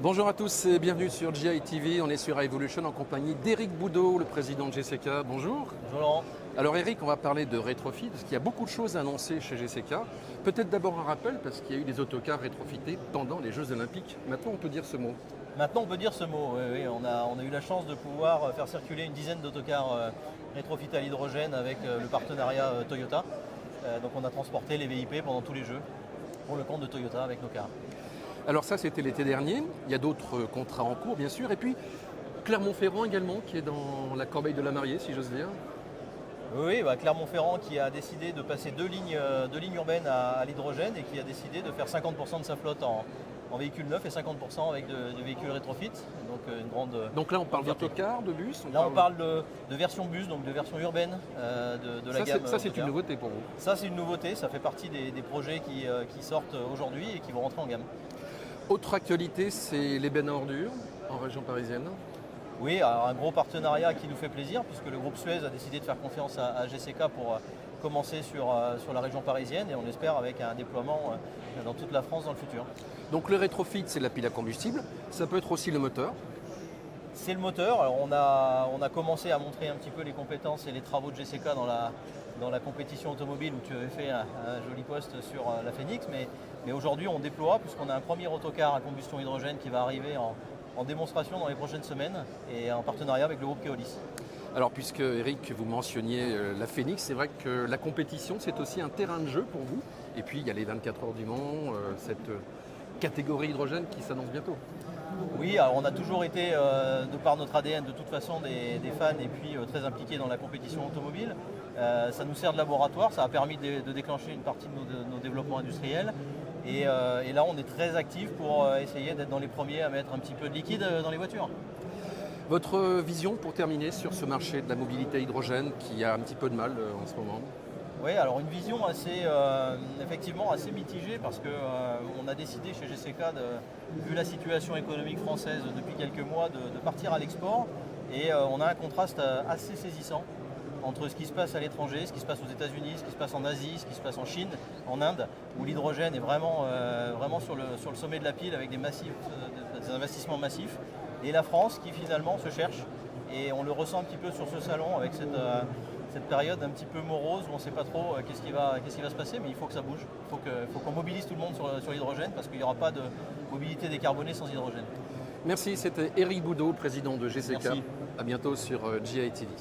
Bonjour à tous et bienvenue sur GI TV. On est sur Evolution en compagnie d'Éric Boudot, le président de GCK. Bonjour. Bonjour Laurent. Alors Eric, on va parler de rétrofit parce qu'il y a beaucoup de choses à annoncer chez GCK. Peut-être d'abord un rappel parce qu'il y a eu des autocars rétrofités pendant les Jeux Olympiques. Maintenant on peut dire ce mot. Maintenant on peut dire ce mot, oui. On a eu la chance de pouvoir faire circuler une dizaine d'autocars rétrofités à l'hydrogène avec le partenariat Toyota. Donc on a transporté les VIP pendant tous les Jeux pour le compte de Toyota avec nos cars. Alors ça c'était l'été dernier, il y a d'autres contrats en cours bien sûr. Et puis Clermont-Ferrand également qui est dans la corbeille de la mariée si j'ose dire. Oui, Clermont-Ferrand qui a décidé de passer deux lignes urbaines à l'hydrogène et qui a décidé de faire 50% de sa flotte en véhicules neufs et 50% avec de véhicules rétrofit. Donc, une grande. Donc là on parle d'autocars, de bus On parle de version bus, donc de version urbaine de la gamme. Ça c'est une nouveauté pour vous. Ça c'est une nouveauté, ça fait partie des projets qui sortent aujourd'hui et qui vont rentrer en gamme. Autre actualité, c'est l'ébène à ordures en région parisienne. Oui, alors un gros partenariat qui nous fait plaisir puisque le groupe Suez a décidé de faire confiance à GCK pour commencer sur la région parisienne et on espère avec un déploiement dans toute la France dans le futur. Donc le rétrofit, c'est la pile à combustible, ça peut être aussi le moteur. C'est le moteur. Alors on a commencé à montrer un petit peu les compétences et les travaux de GCK dans la compétition automobile où tu avais fait un joli post sur la Phoenix, mais aujourd'hui on déploie puisqu'on a un premier autocar à combustion hydrogène qui va arriver en démonstration dans les prochaines semaines et en partenariat avec le groupe Keolis. Alors puisque Eric, vous mentionniez la Phoenix, c'est vrai que la compétition c'est aussi un terrain de jeu pour vous. Et puis il y a les 24 heures du Mans, cette catégorie hydrogène qui s'annonce bientôt. Oui, alors on a toujours été, de par notre ADN de toute façon, des fans et puis très impliqués dans la compétition automobile. Ça nous sert de laboratoire, ça a permis de déclencher une partie de nos développements industriels. Et là on est très actifs pour essayer d'être dans les premiers à mettre un petit peu de liquide dans les voitures. Votre vision pour terminer sur ce marché de la mobilité hydrogène qui a un petit peu de mal en ce moment? Oui, alors une vision effectivement assez mitigée parce qu'on a décidé chez GCK, vu la situation économique française depuis quelques mois, de partir à l'export et on a un contraste assez saisissant entre ce qui se passe à l'étranger, ce qui se passe aux États-Unis, ce qui se passe en Asie, ce qui se passe en Chine, en Inde, où l'hydrogène est vraiment sur le sommet de la pile avec des investissements massifs, et la France qui finalement se cherche et on le ressent un petit peu sur ce salon avec cette période un petit peu morose où on ne sait pas trop qu'est-ce qui va se passer, mais il faut que ça bouge. Il faut qu'on mobilise tout le monde sur l'hydrogène parce qu'il n'y aura pas de mobilité décarbonée sans hydrogène. Merci, c'était Éric Boudot, président de GCK. Merci. À bientôt sur GI TV.